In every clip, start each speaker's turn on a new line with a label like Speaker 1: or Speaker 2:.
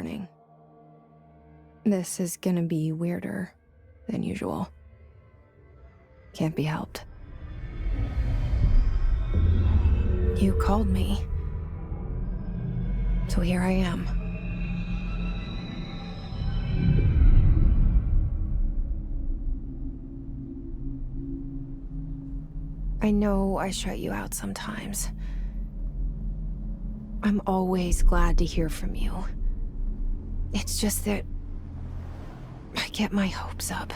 Speaker 1: warning. This is gonna be weirder than usual. Can't be helped. You called me. So here I am. I know I shut you out sometimes. I'm always glad to hear from you. It's just that I get my hopes up.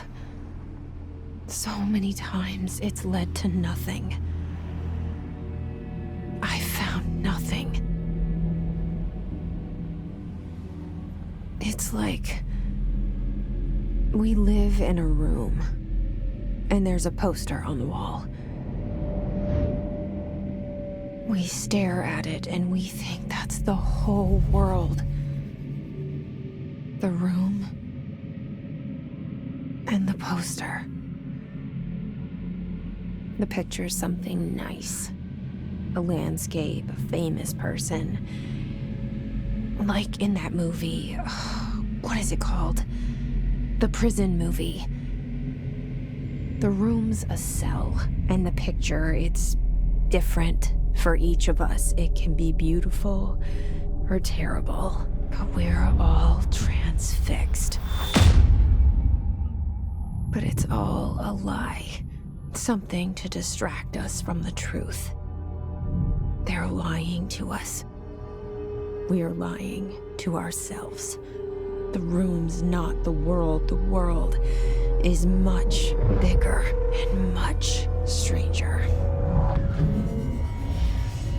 Speaker 1: So many times it's led to nothing. I found nothing. It's like we live in a room, and there's a poster on the wall. We stare at it and we think that's the whole world. The room and the poster. The picture's something nice. A landscape, a famous person. Like in that movie, what is it called? The prison movie. The room's a cell, and the picture, it's different for each of us. It can be beautiful or terrible, but we're all transfixed. But it's all a lie. Something to distract us from the truth. They're lying to us. We're lying to ourselves. The room's not the world. The world is much bigger and much stranger.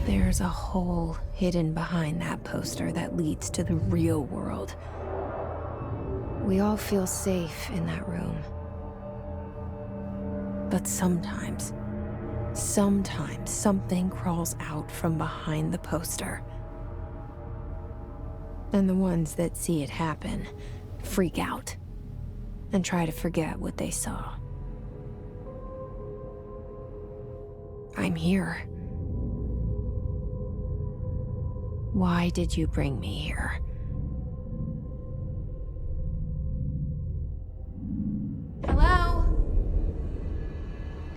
Speaker 1: There's a hole hidden behind that poster that leads to the real world. We all feel safe in that room. But sometimes something crawls out from behind the poster. And the ones that see it happen freak out and try to forget what they saw. I'm here. Why did you bring me here? Hello?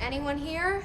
Speaker 1: Anyone here?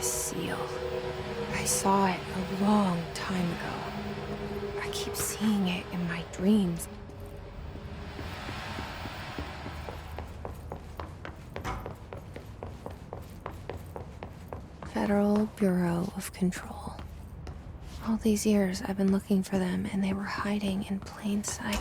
Speaker 1: Seal. I saw it a long time ago. I keep seeing it in my dreams. Federal Bureau of Control. All these years I've been looking for them, and they were hiding in plain sight.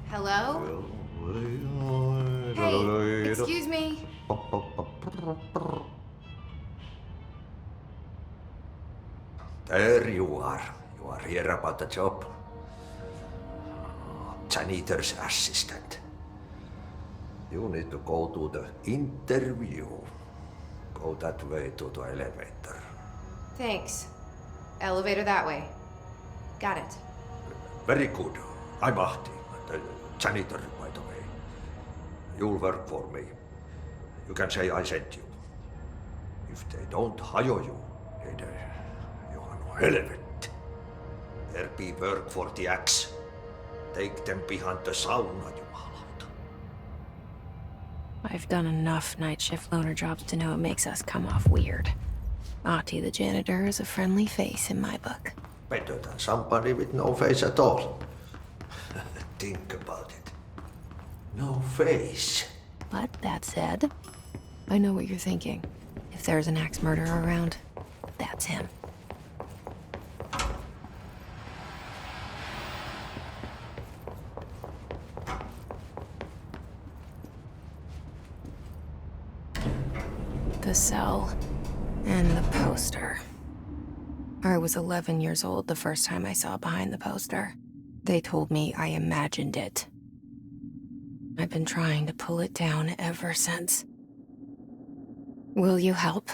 Speaker 1: Hello? Hey, excuse me.
Speaker 2: There you are. You are here about the job. Janitor's assistant. You need to go to the interview. Go that way to the elevator.
Speaker 1: Thanks. Elevator that way.
Speaker 3: Got it.
Speaker 2: Very good. I'm Ahti, the janitor, by the way. You'll work for me. You can say I sent you. If they don't hire you, then you are no helvet. There be work for the axe. Take them behind the sauna, jumalauta.
Speaker 1: I've done enough night shift loner jobs to know it makes us come off weird. Ahti the janitor is a friendly face in my book.
Speaker 2: Better than somebody with no face at all. Think about it. No face.
Speaker 1: But that said, I know what you're thinking. If there's an axe murderer around, that's him. The cell and the poster. I was 11 years old the first time I saw behind the poster. They told me I imagined it. I've been trying to pull it down ever since. Will you help?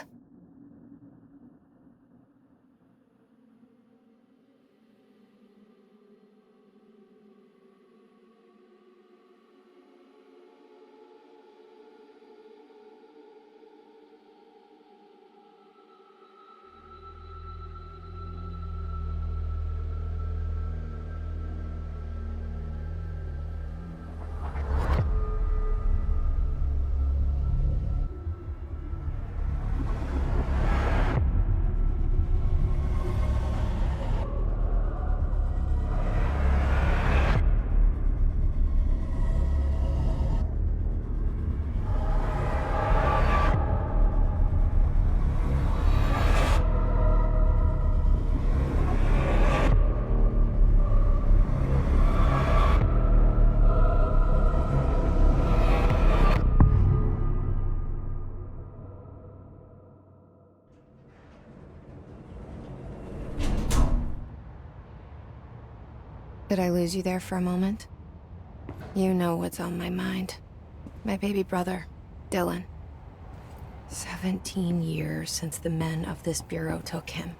Speaker 1: Did I lose you there for a moment? You know what's on my mind. My baby brother, Dylan. 17 years since the men of this bureau took him.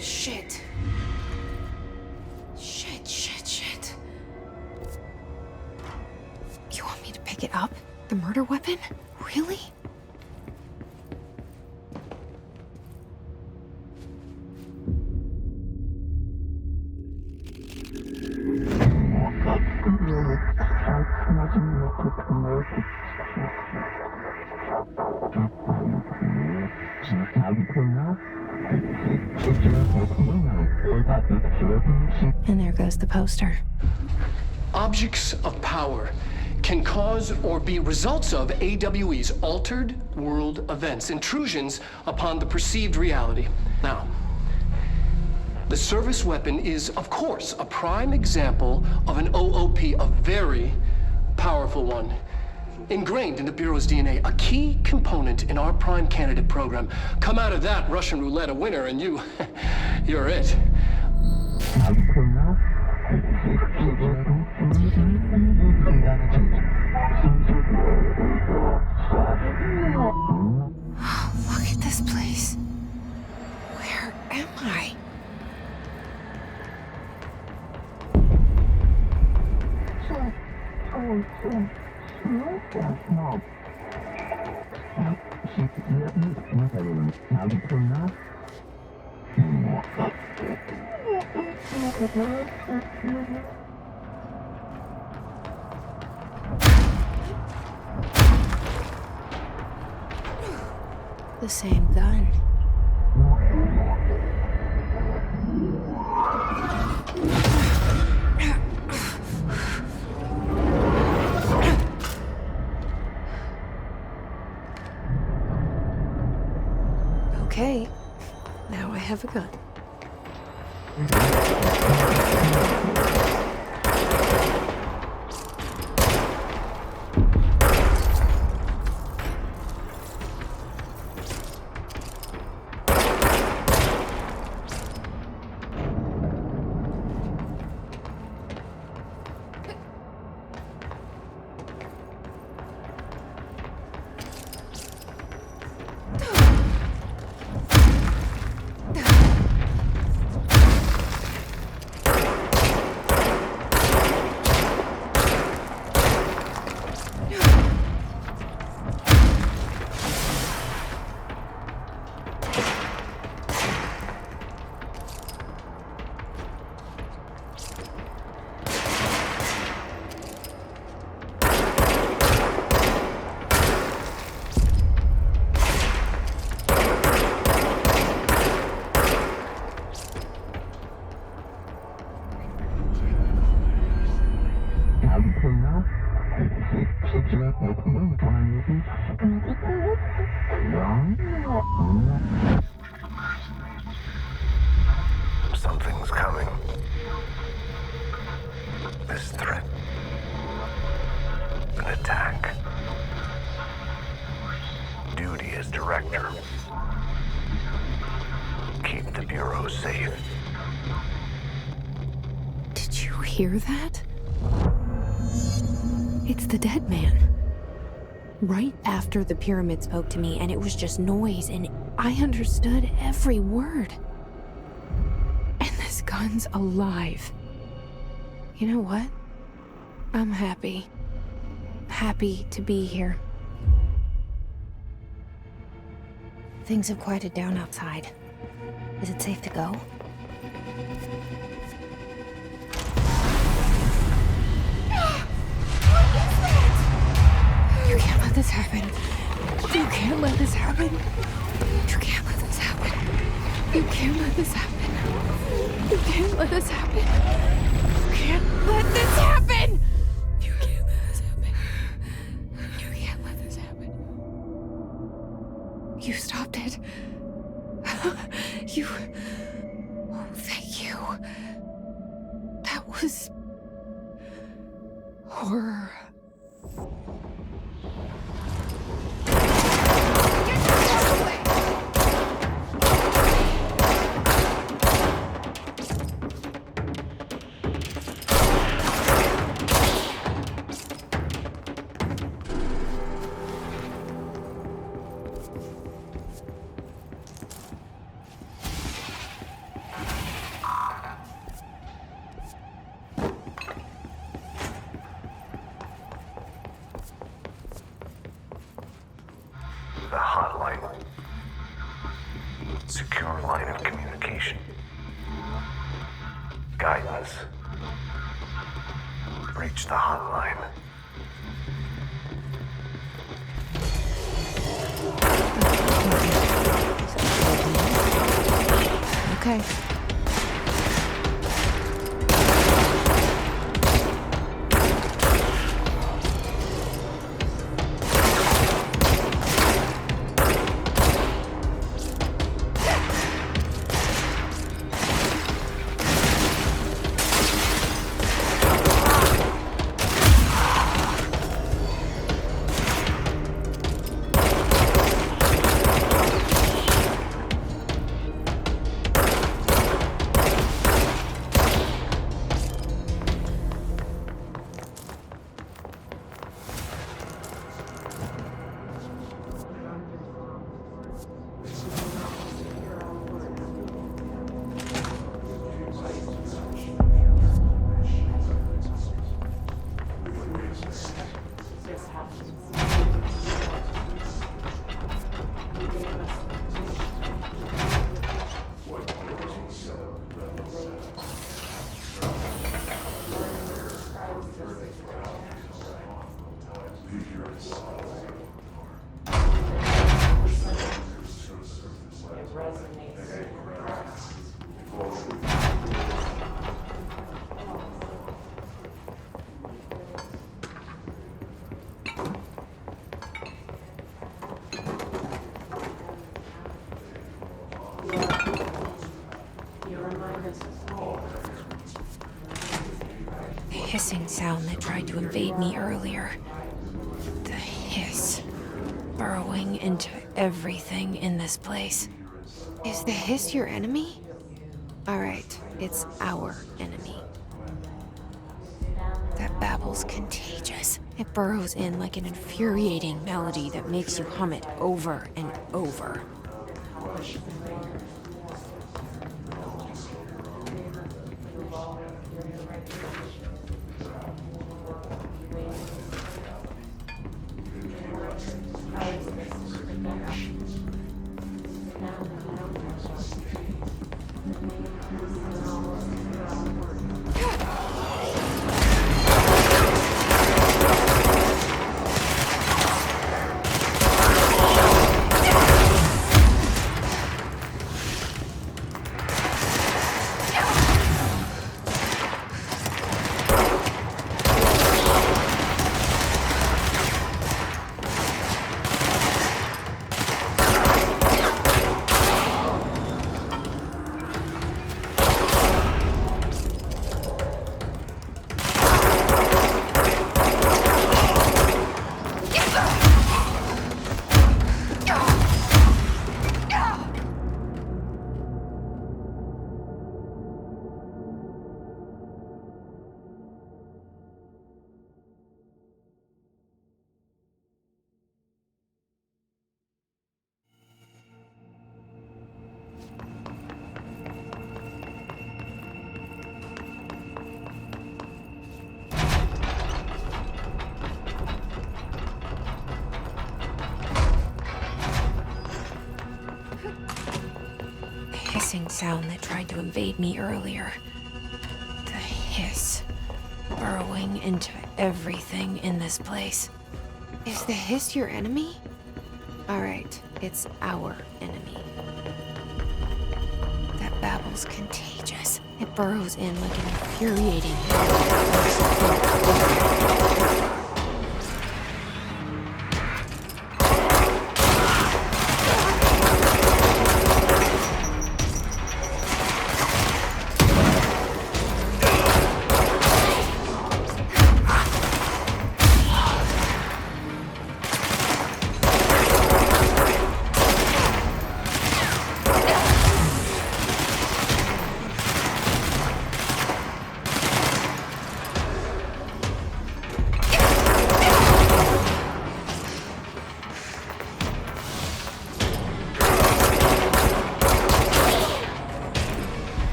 Speaker 1: Shit. Shit. You want me to pick it up? The murder weapon? Really? And there goes the poster.
Speaker 4: Objects of power can cause or be results of AWE's altered world events, intrusions upon the perceived reality. Now, the service weapon is, of course, a prime example of an OOP, a very powerful one. Ingrained in the Bureau's DNA, a key component in our prime candidate program. Come out of that Russian roulette a winner and you're it.
Speaker 1: Look at this place. Where am I? The same gun. Okay, now I have a gun.
Speaker 3: Something's coming. This threat. An attack. Duty as director. Keep the Bureau safe.
Speaker 1: Did you hear that? It's the dead man. Right after the pyramid spoke to me, and it was just noise, and I understood every word. And this gun's alive. You know what? I'm happy. Happy to be here. Things have quieted down outside. Is it safe to go? You can't let this happen. You can't let this happen. You can't let this happen. You can't let this happen. You can't let this happen. You can't let this happen. You can't let this happen. You can't let this happen. You stopped it. You... Oh, thank you. That was... horror.
Speaker 3: The hotline. Secure line of communication. Guidance. Reach the hotline.
Speaker 1: Okay. The hissing sound that tried to invade me earlier. The hiss. Burrowing into everything in this place. Is the hiss your enemy? Alright, it's our enemy. That babble's contagious. It burrows in like an infuriating melody that makes you hum it over and over. Hissing sound that tried to invade me earlier. The hiss. Burrowing into everything in this place. Is the hiss your enemy? Alright, it's our enemy. That babble's contagious. It burrows in like an infuriating melody.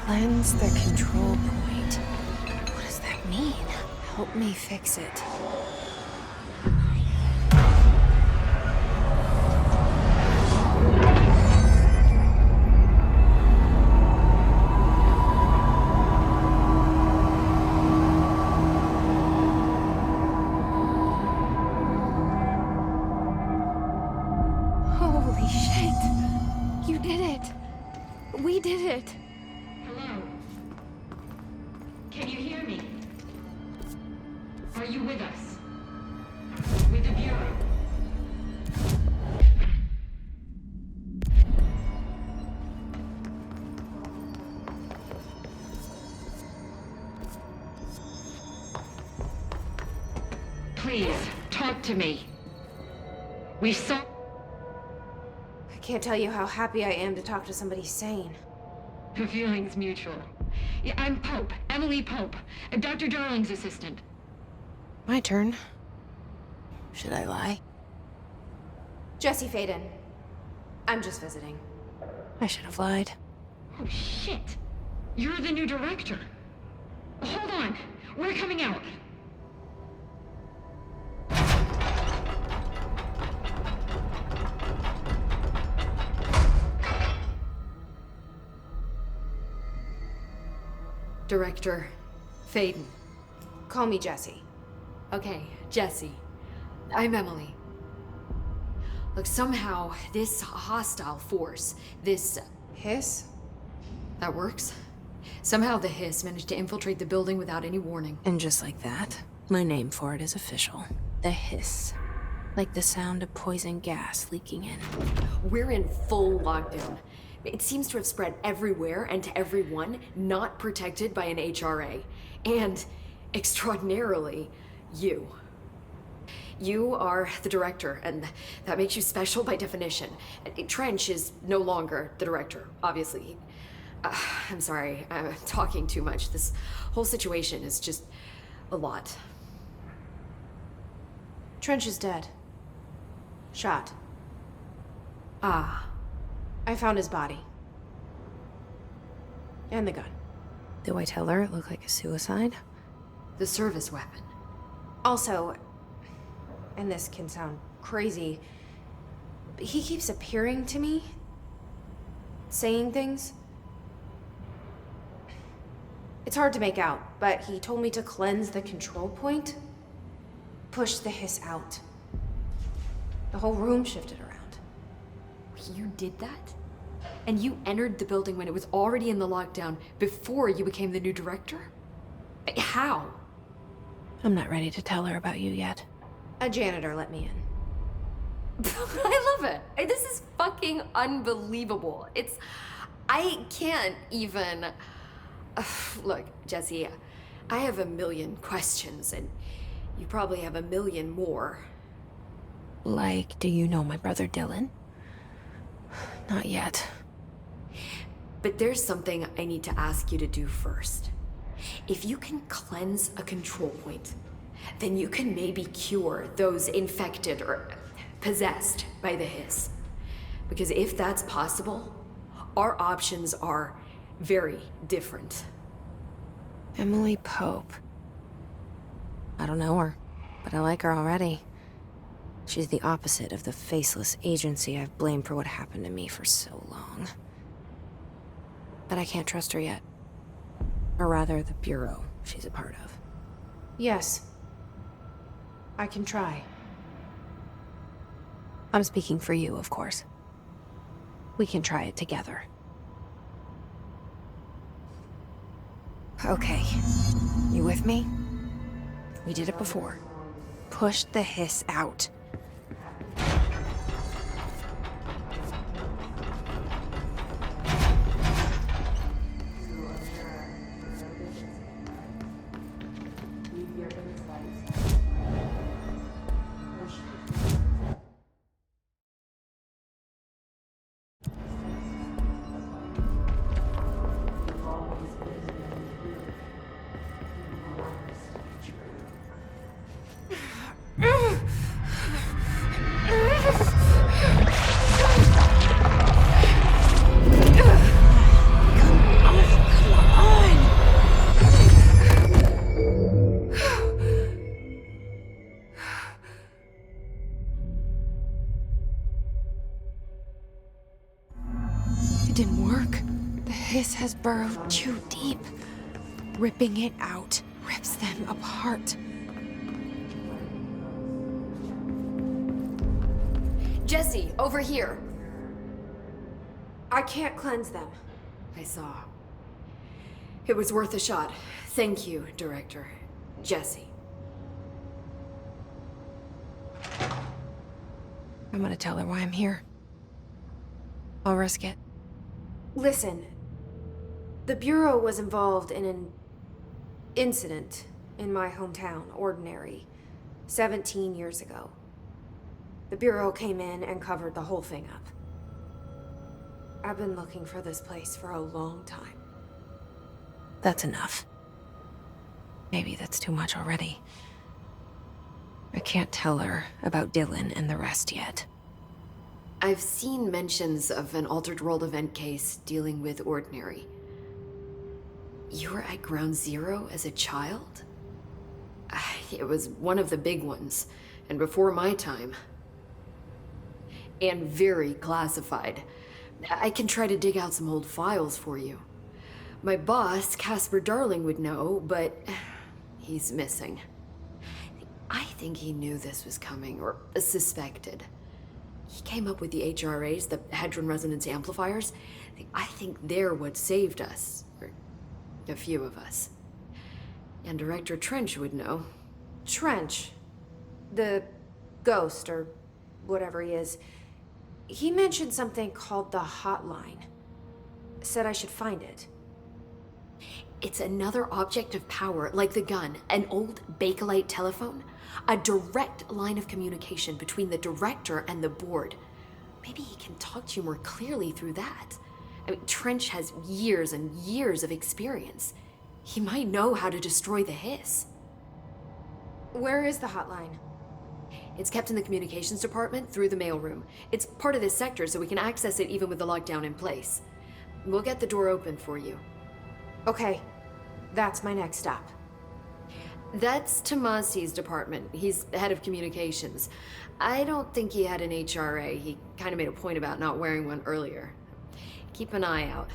Speaker 1: Cleanse the control point. What does that mean? Help me fix it. Holy shit! You did it! We did it!
Speaker 5: Hello? Can you hear me? Are you with us? With the Bureau? Please, talk to me. We saw...
Speaker 1: I can't tell you how happy I am to talk to somebody sane.
Speaker 5: The feeling's mutual. Yeah, I'm Pope, Emily Pope, Dr. Darling's assistant.
Speaker 1: My turn. Should I lie? Jesse Faden. I'm just visiting. I should have lied.
Speaker 5: Oh, shit. You're the new director. Hold on. We're coming out.
Speaker 6: Director Faden.
Speaker 1: Call me Jesse.
Speaker 6: Okay, Jesse. I'm Emily. Look, somehow this hostile force, this...
Speaker 1: Hiss?
Speaker 6: that works? Somehow the Hiss managed to infiltrate the building without any warning.
Speaker 1: And just like that, my name for it is official. The hiss. Like the sound of poison gas leaking in.
Speaker 6: We're in full lockdown. It seems to have spread everywhere and to everyone not protected by an HRA. And, extraordinarily, you. You are the director, and that makes you special by definition. Trench is no longer the director, obviously. I'm sorry, I'm talking too much. This whole situation is just a lot.
Speaker 1: Trench is dead. Shot.
Speaker 6: Ah.
Speaker 1: I found his body. And the gun. Do I tell her it looked like a suicide?
Speaker 6: The service weapon.
Speaker 1: Also, and this can sound crazy, but he keeps appearing to me, saying things. It's hard to make out, but he told me to cleanse the control point, push the hiss out. The whole room shifted around.
Speaker 6: You did that? And you entered the building when it was already in the lockdown before you became the new director? How?
Speaker 1: I'm not ready to tell her about you yet. A janitor let me in.
Speaker 6: I love it. This is fucking unbelievable. I can't even... Look, Jesse, I have a million questions, and you probably have a million more.
Speaker 1: Like, do you know my brother Dylan? Not yet.
Speaker 6: But there's something I need to ask you to do first. If you can cleanse a control point, then you can maybe cure those infected or possessed by the hiss. Because if that's possible, our options are very different.
Speaker 1: Emily Pope. I don't know her, but I like her already. She's the opposite of the faceless agency I've blamed for what happened to me for so long. But I can't trust her yet. Or rather, the Bureau she's a part of. Yes. I can try. I'm speaking for you, of course. We can try it together. Okay. You with me? We did it before. Push the hiss out. Has burrowed too deep. Ripping it out rips them apart.
Speaker 6: Jesse, over here.
Speaker 1: I can't cleanse them.
Speaker 6: I saw. It was worth a shot. Thank you, Director. Jesse.
Speaker 1: I'm gonna tell her why I'm here. I'll risk it. Listen. The Bureau was involved in an incident in my hometown, Ordinary, 17 years ago. The Bureau came in and covered the whole thing up. I've been looking for this place for a long time. That's enough. Maybe that's too much already. I can't tell her about Dylan and the rest yet.
Speaker 6: I've seen mentions of an Altered World event case dealing with Ordinary. You were at Ground Zero as a child? It was one of the big ones, and before my time. And very classified. I can try to dig out some old files for you. My boss, Casper Darling, would know, but he's missing. I think he knew this was coming, or suspected. He came up with the HRAs, the Hadron Resonance Amplifiers. I think they're what saved us. A few of us. And Director Trench would know.
Speaker 1: Trench. The ghost, or whatever he is. He mentioned something called the hotline. Said I should find it.
Speaker 6: It's another object of power, like the gun, an old Bakelite telephone. A direct line of communication between the director and the board. Maybe he can talk to you more clearly through that. I mean, Trench has years and years of experience. He might know how to destroy the hiss.
Speaker 1: Where is the hotline?
Speaker 6: It's kept in the communications department through the mailroom. It's part of this sector, so we can access it even with the lockdown in place. We'll get the door open for you.
Speaker 1: Okay, that's my next stop.
Speaker 6: That's Tomasi's department. He's head of communications. I don't think he had an HRA. He kind of made a point about not wearing one earlier. Keep an eye out.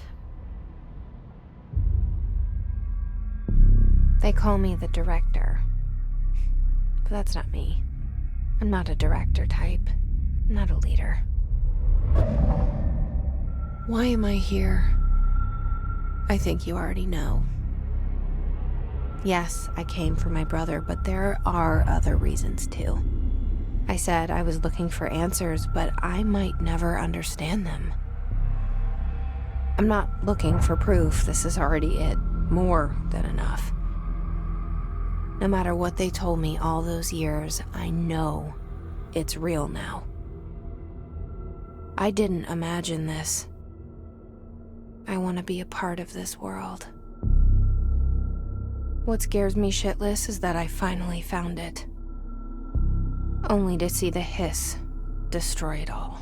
Speaker 1: They call me the director. But that's not me. I'm not a director type. I'm not a leader. Why am I here? I think you already know. Yes, I came for my brother, but there are other reasons too. I said I was looking for answers, but I might never understand them. I'm not looking for proof. This is already it. More than enough. No matter what they told me all those years, I know it's real now. I didn't imagine this. I want to be a part of this world. What scares me shitless is that I finally found it. Only to see the hiss destroy it all.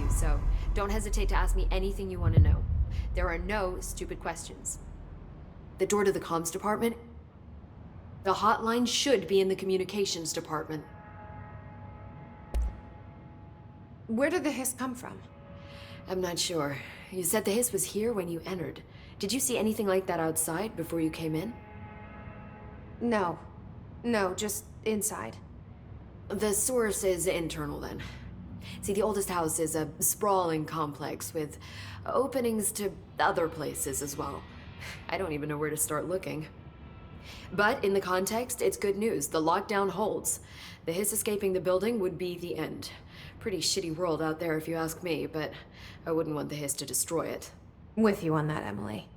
Speaker 6: So don't hesitate to ask me anything you want to know. There are no stupid questions. The door to the comms department? The hotline should be in the communications department.
Speaker 1: Where did the hiss come from?
Speaker 6: I'm not sure. You said the hiss was here when you entered. Did you see anything like that outside before you came in?
Speaker 1: No. No, just inside.
Speaker 6: The source is internal then. See, the oldest house is a sprawling complex with openings to other places as well. I don't even know where to start looking. But in the context, it's good news. The lockdown holds. The hiss escaping the building would be the end. Pretty shitty world out there if you ask me, but I wouldn't want the hiss to destroy it.
Speaker 1: With you on that, Emily.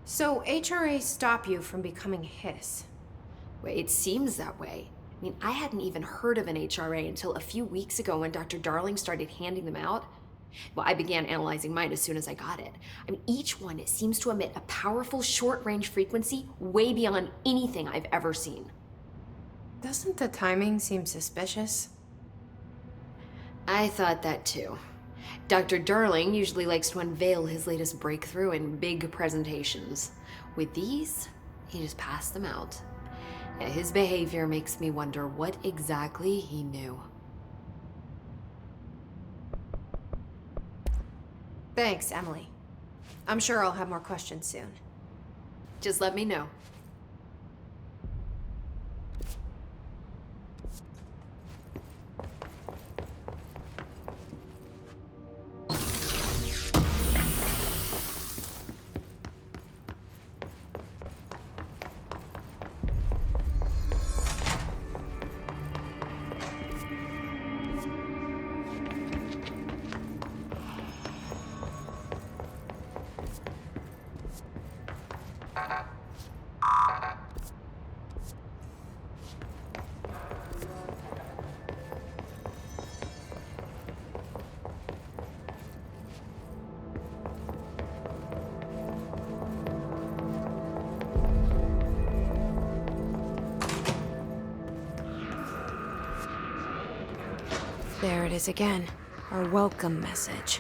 Speaker 1: So HRA stop you from becoming hiss?
Speaker 6: Well, it seems that way. I mean, I hadn't even heard of an HRA until a few weeks ago when Dr. Darling started handing them out. Well, I began analyzing mine as soon as I got it. I mean, each one seems to emit a powerful short-range frequency way beyond anything I've ever seen.
Speaker 1: Doesn't the timing seem suspicious?
Speaker 6: I thought that too. Dr. Darling usually likes to unveil his latest breakthrough in big presentations. With these, he just passed them out. Yeah, his behavior makes me wonder what exactly he knew.
Speaker 1: Thanks, Emily. I'm sure I'll have more questions soon.
Speaker 6: Just let me know.
Speaker 1: There it is again. Our welcome message.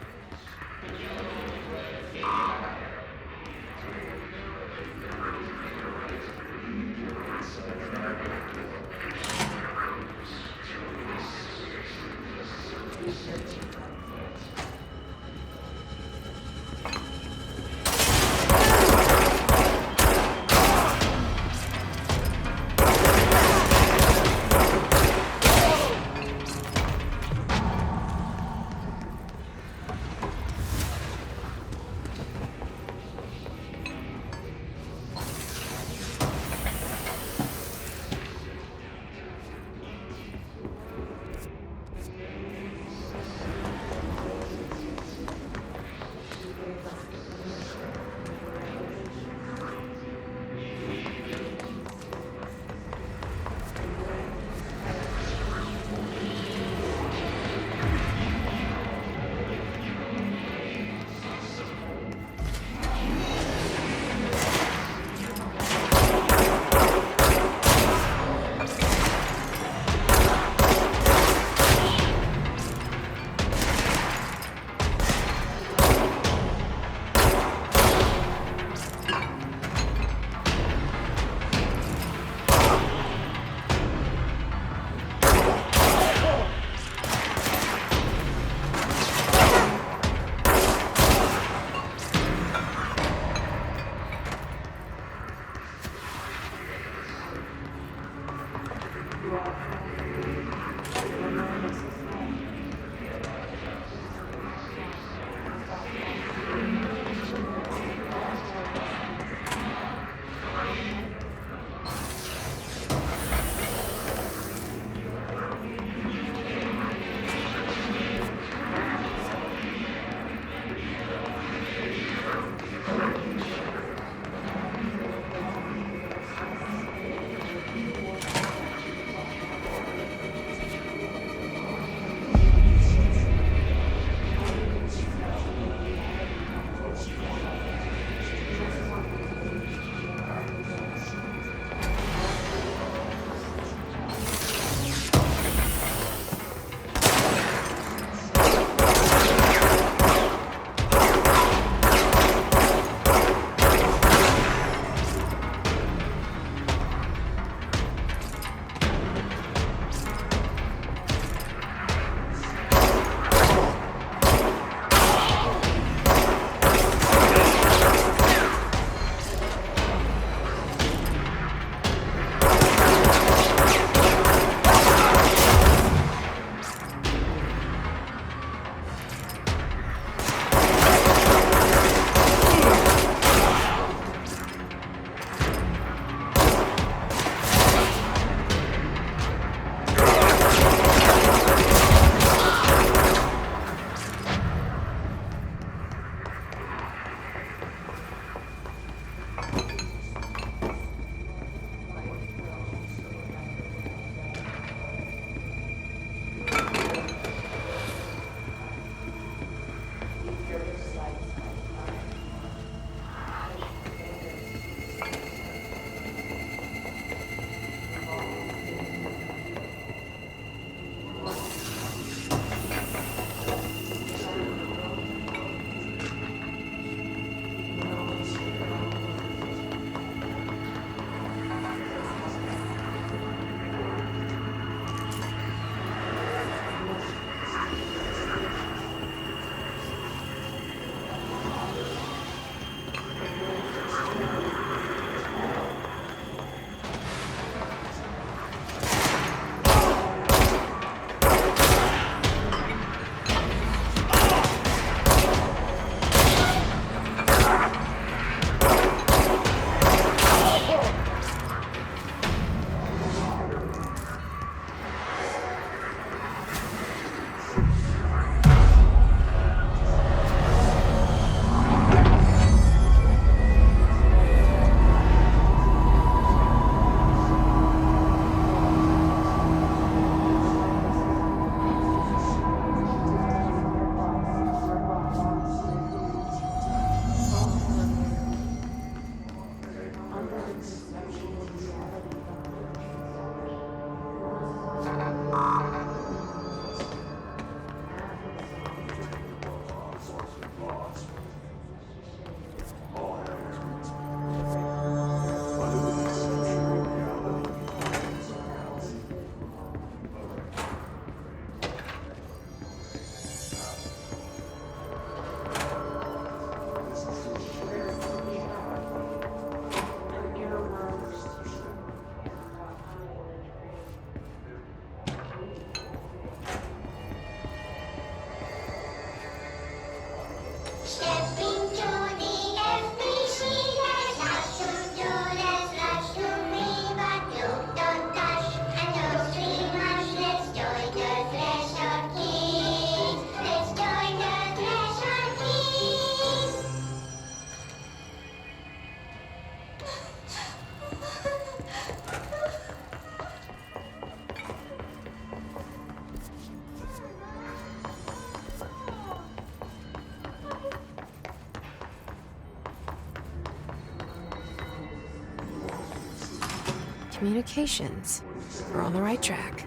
Speaker 1: Communications. We're on the right track.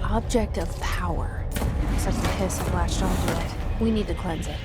Speaker 1: Object of power. Looks like the hiss have latched onto it. We need to cleanse it.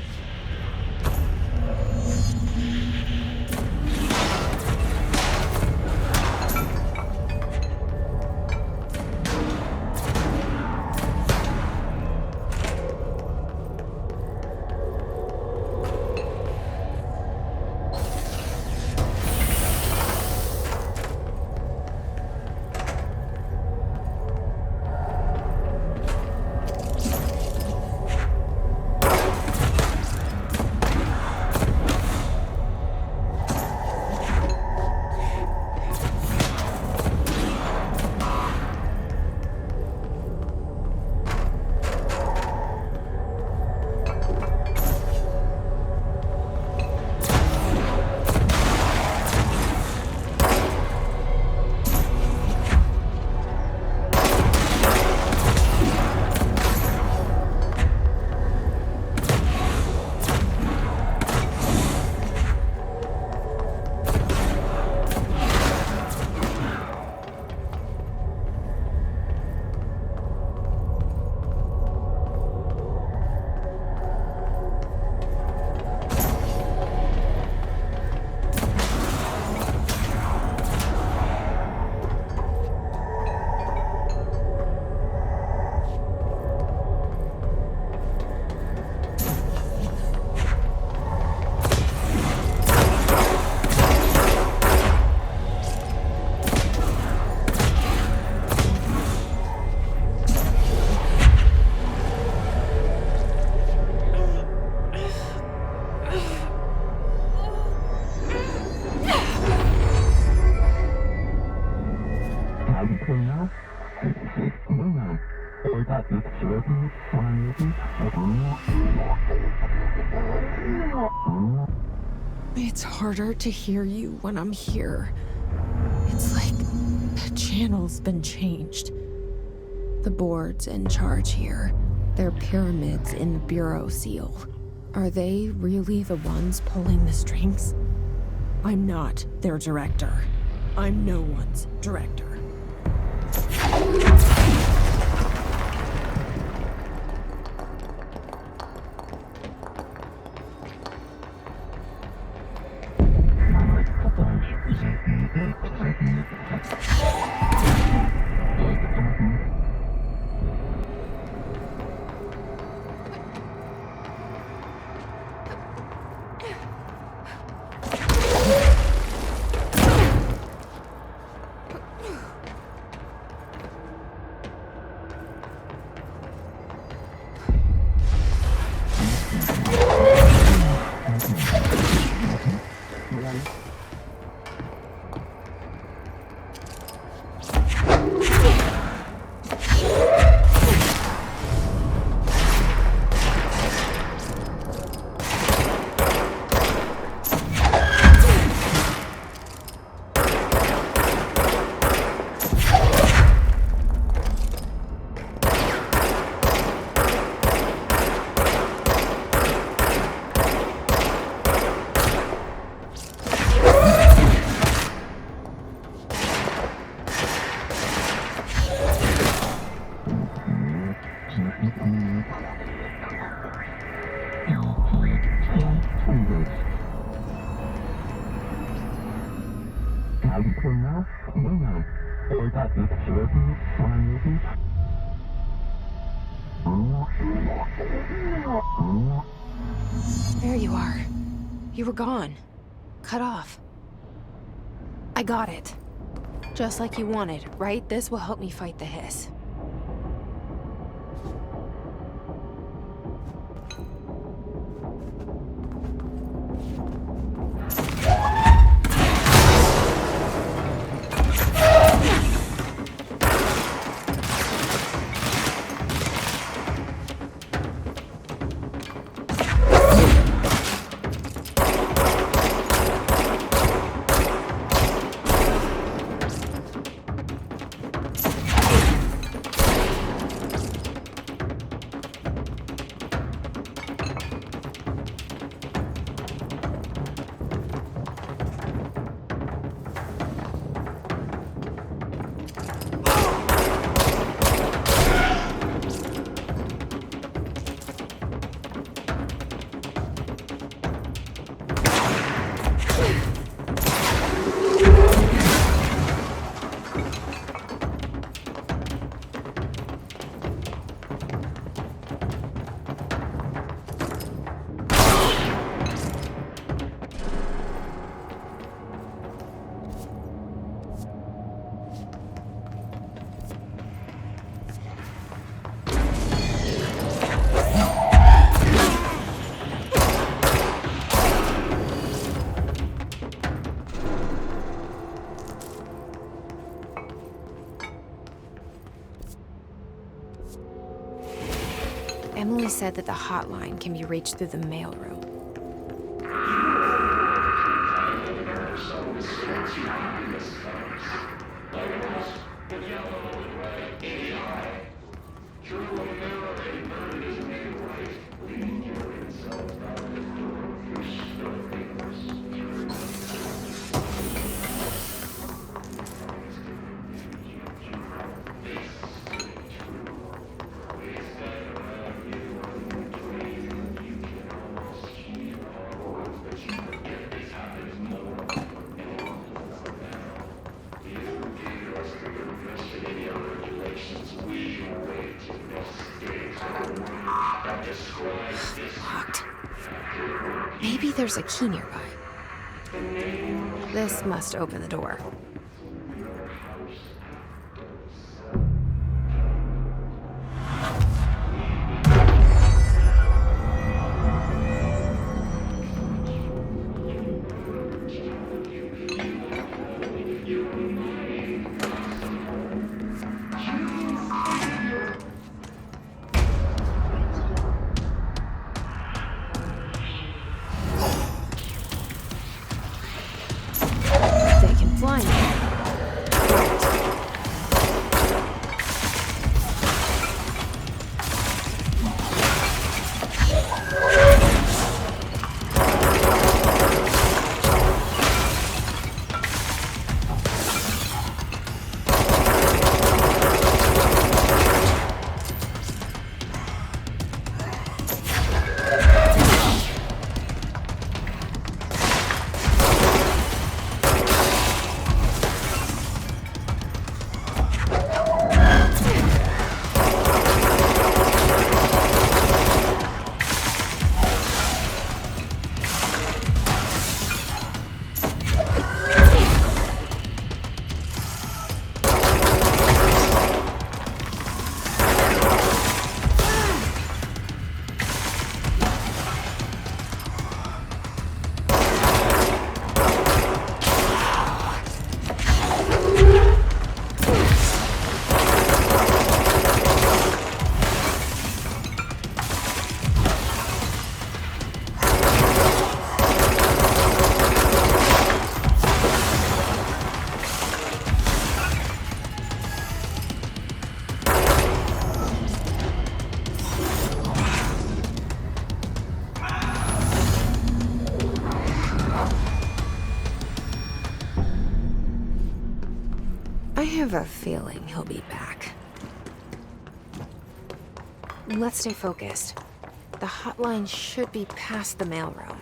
Speaker 1: It's harder to hear you when I'm here. It's like the channel's been changed. The board's in charge here. They're pyramids in the Bureau seal. Are they really the ones pulling the strings? I'm not their director. I'm no one's director. There you are. You were gone. Cut off. I got it. Just like you wanted, right? This will help me fight the hiss. Emily said that the hotline can be reached through the mailroom. Locked. Maybe there's a key nearby. This must open the door. They can fly now. I have a feeling he'll be back. Let's stay focused. The hotline should be past the mailroom.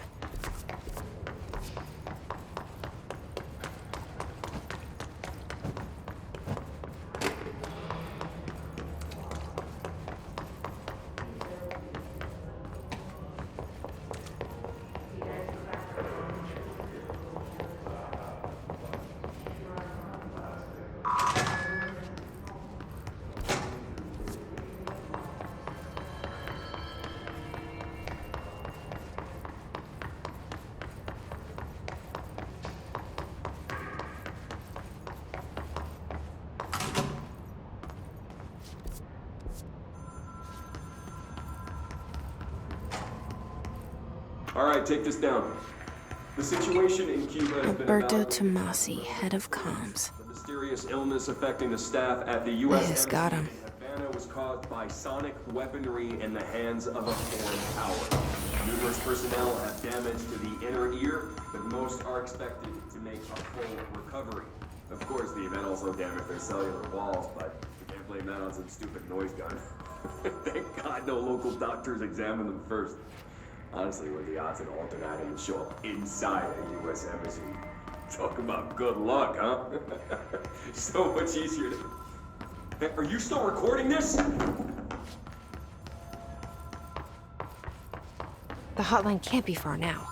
Speaker 7: All right, take this down. The situation in Cuba has been
Speaker 1: Alberto
Speaker 7: about
Speaker 1: Tomasi, head of comms.
Speaker 7: the mysterious illness affecting the staff at the U.S.
Speaker 1: This got him.
Speaker 7: embassy in Havana was caused by sonic weaponry in the hands of a foreign power. Numerous personnel have damage to the inner ear, but most are expected to make a full recovery. Of course, the event also damaged their cellular walls, but you can't blame that on some stupid noise gun. Thank God no local doctors examined them first. Honestly, what are the odds an alternative would show up inside a U.S. embassy? Talk about good luck, huh? So much easier to... Hey, are you still recording this?
Speaker 1: The hotline can't be far now.